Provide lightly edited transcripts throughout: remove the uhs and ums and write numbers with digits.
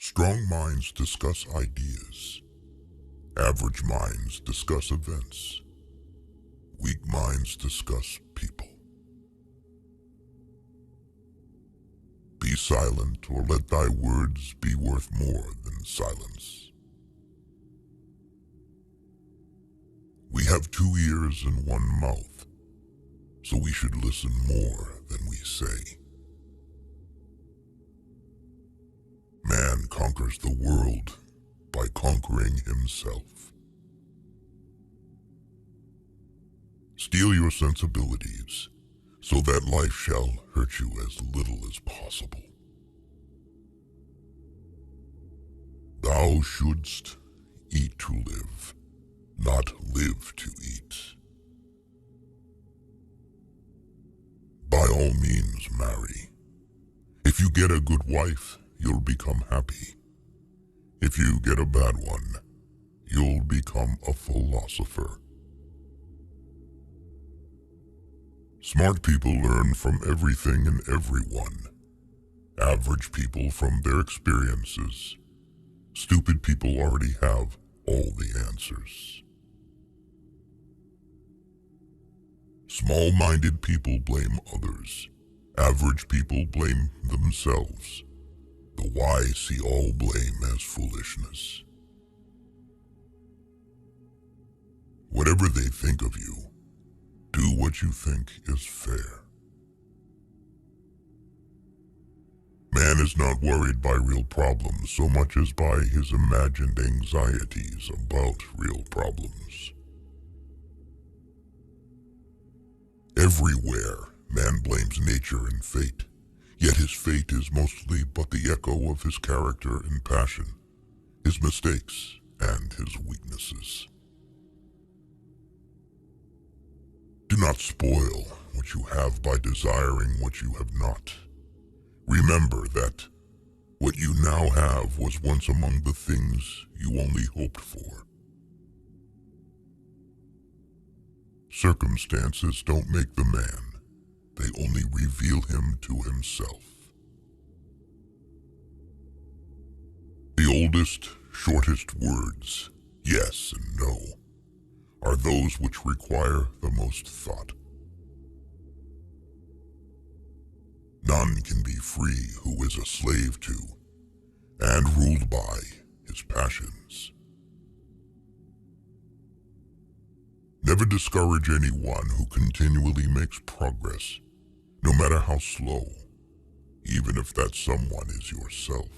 Strong minds discuss ideas. Average minds discuss events. Weak minds discuss people. Be silent, or let thy words be worth more than silence. We have 2 ears and 1 mouth, so we should listen more than we say. Man conquers the world by conquering himself. Steel your sensibilities, so that life shall hurt you as little as possible. Thou shouldst eat to live, not live to eat. By all means, marry. If you get a good wife, you'll become happy. If you get a bad one, you'll become a philosopher. Smart people learn from everything and everyone. Average people from their experiences. Stupid people already have all the answers. Small-minded people blame others. Average people blame themselves. The wise see all blame as foolishness. Whatever they think of you, do what you think is fair. Man is not worried by real problems so much as by his imagined anxieties about real problems. Everywhere, man blames nature and fate, yet his fate is mostly but the echo of his character and passion, his mistakes and his weaknesses. Do not spoil what you have by desiring what you have not. Remember that what you now have was once among the things you only hoped for. Circumstances don't make the man, they only reveal him to himself. The oldest, shortest words, yes and no, are those which require the most thought. None can be free who is a slave to, and ruled by, his passions. Never discourage anyone who continually makes progress, no matter how slow, even if that someone is yourself.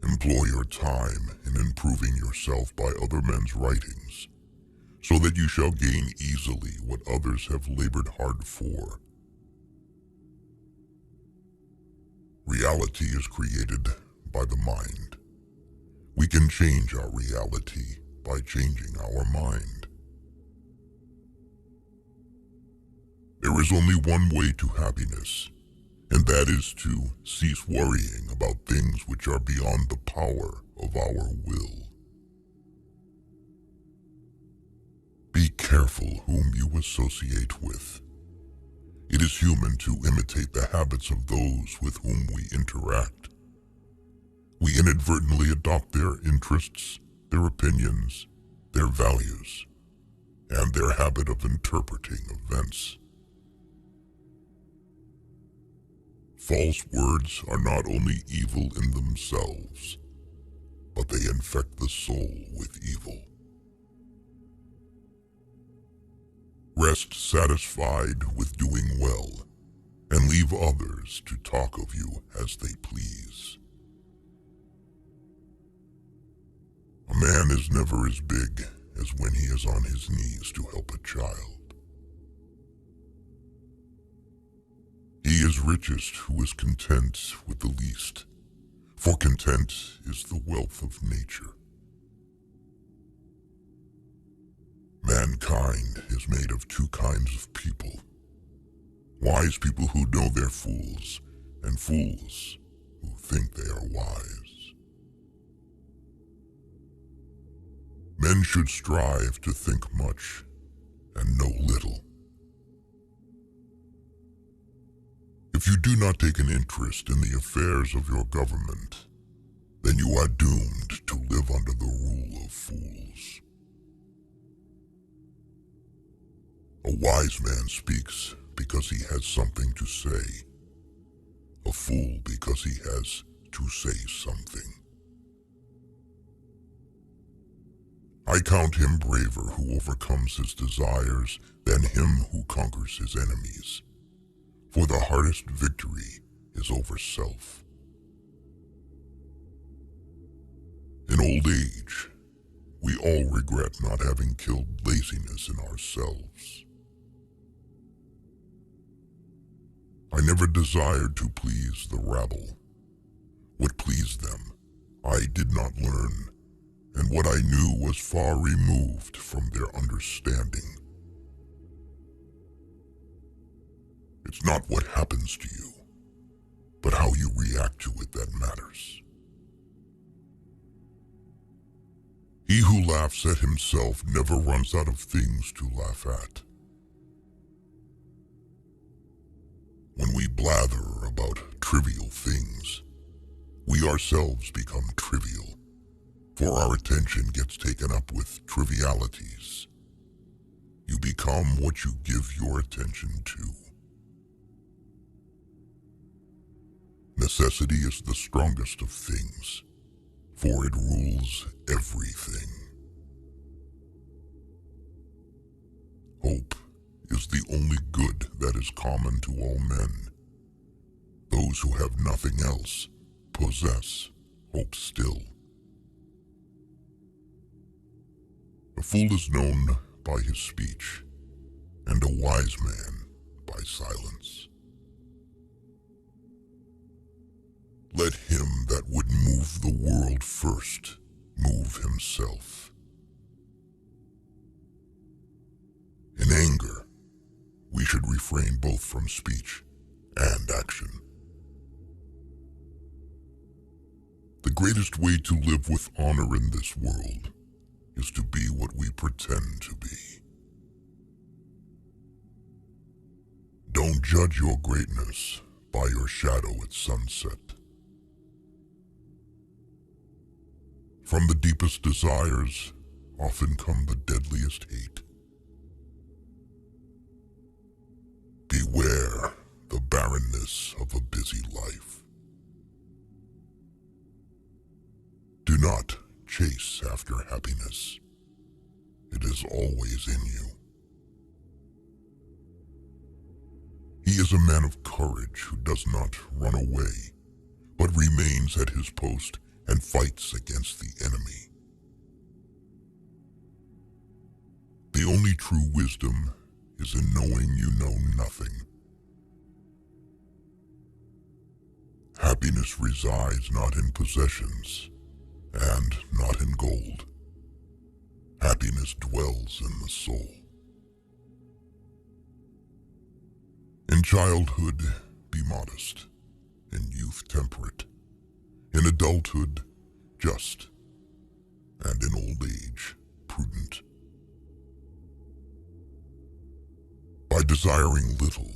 Employ your time in improving yourself by other men's writings, so that you shall gain easily what others have labored hard for. Reality is created by the mind. We can change our reality by changing our mind. There is only one way to happiness, and that is to cease worrying about things which are beyond the power of our will. Be careful whom you associate with. It is human to imitate the habits of those with whom we interact. We inadvertently adopt their interests, their opinions, their values, and their habit of interpreting events. False words are not only evil in themselves, but they infect the soul with evil. Rest satisfied with doing well, and leave others to talk of you as they please. A man is never as big as when he is on his knees to help a child. He is richest who is content with the least, for content is the wealth of nature. Mankind is made of 2 kinds of people: wise people who know they're fools, and fools who think they are wise. Men should strive to think much and know little. If you do not take an interest in the affairs of your government, then you are doomed to live under the rule of fools. A wise man speaks because he has something to say. A fool because he has to say something. I count him braver who overcomes his desires than him who conquers his enemies. For the hardest victory is over self. In old age, we all regret not having killed laziness in ourselves. I never desired to please the rabble. What pleased them, I did not learn, and what I knew was far removed from their understanding. It's not what happens to you, but how you react to it that matters. He who laughs at himself never runs out of things to laugh at. When we blather about trivial things, we ourselves become trivial, for our attention gets taken up with trivialities. You become what you give your attention to. Necessity is the strongest of things, for it rules everything. Hope is the only good that is common to all men. Those who have nothing else possess hope still. A fool is known by his speech, and a wise man by silence. Let him that would move the world first move himself. In anger, we should refrain both from speech and action. The greatest way to live with honor in this world is to be what we pretend to be. Don't judge your greatness by your shadow at sunset. From the deepest desires often come the deadliest hate. Beware the barrenness of a busy life. Do not chase after happiness. It is always in you. He is a man of courage who does not run away, but remains at his post and fights against the enemy. The only true wisdom is in knowing you know nothing. Happiness resides not in possessions and not in gold. Happiness dwells in the soul. In childhood, be modest. In youth, temperate. In adulthood, just. And in old age, prudent. By desiring little,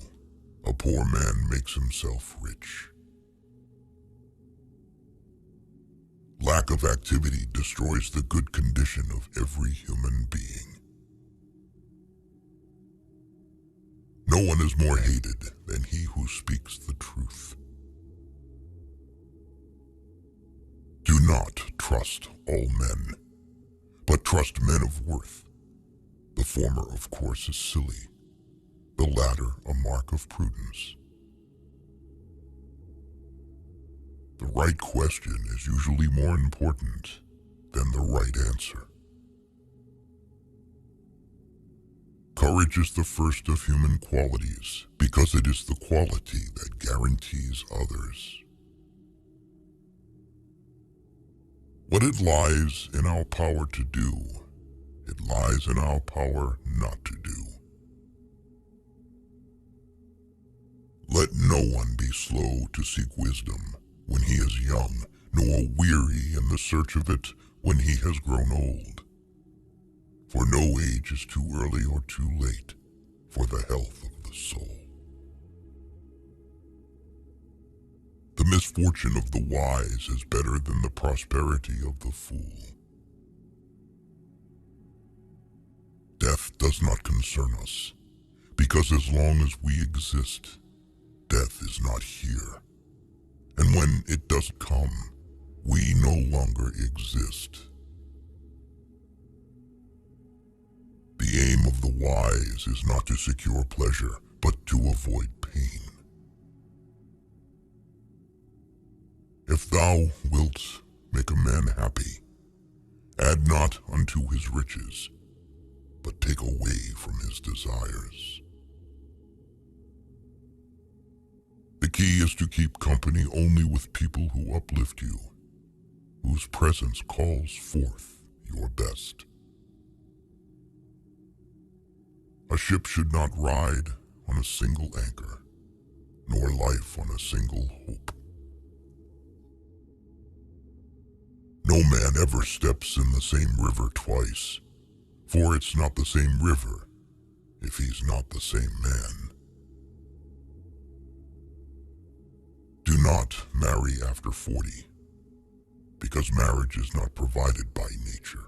a poor man makes himself rich. Lack of activity destroys the good condition of every human being. No one is more hated than he who speaks the truth. Do not trust all men, but trust men of worth. The former, of course, is silly, the latter a mark of prudence. The right question is usually more important than the right answer. Courage is the first of human qualities because it is the quality that guarantees others. What it lies in our power to do, it lies in our power not to do. Let no one be slow to seek wisdom when he is young, nor weary in the search of it when he has grown old. For no age is too early or too late for the health of the soul. The misfortune of the wise is better than the prosperity of the fool. Death does not concern us, because as long as we exist, death is not here. And when it does come, we no longer exist. The aim of the wise is not to secure pleasure, but to avoid pain. If thou wilt make a man happy, add not unto his riches, but take away from his desires. The key is to keep company only with people who uplift you, whose presence calls forth your best. A ship should not ride on a single anchor, nor life on a single hope. No man ever steps in the same river twice, for it's not the same river if he's not the same man. Do not marry after 40, because marriage is not provided by nature.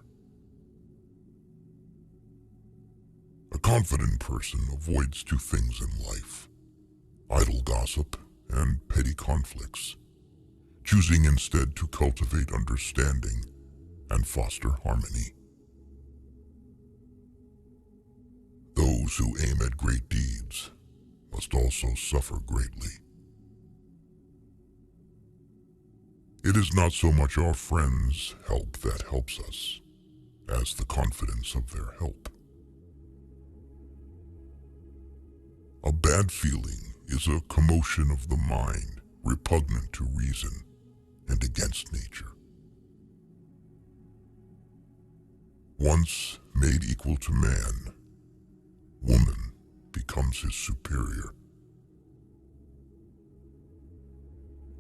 A confident person avoids two things in life: idle gossip and petty conflicts, choosing instead to cultivate understanding and foster harmony. Those who aim at great deeds must also suffer greatly. It is not so much our friends' help that helps us, as the confidence of their help. A bad feeling is a commotion of the mind, repugnant to reason and against nature. Once made equal to man, woman becomes his superior.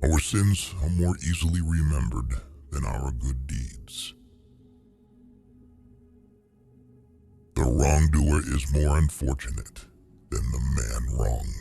Our sins are more easily remembered than our good deeds. The wrongdoer is more unfortunate than the man wronged.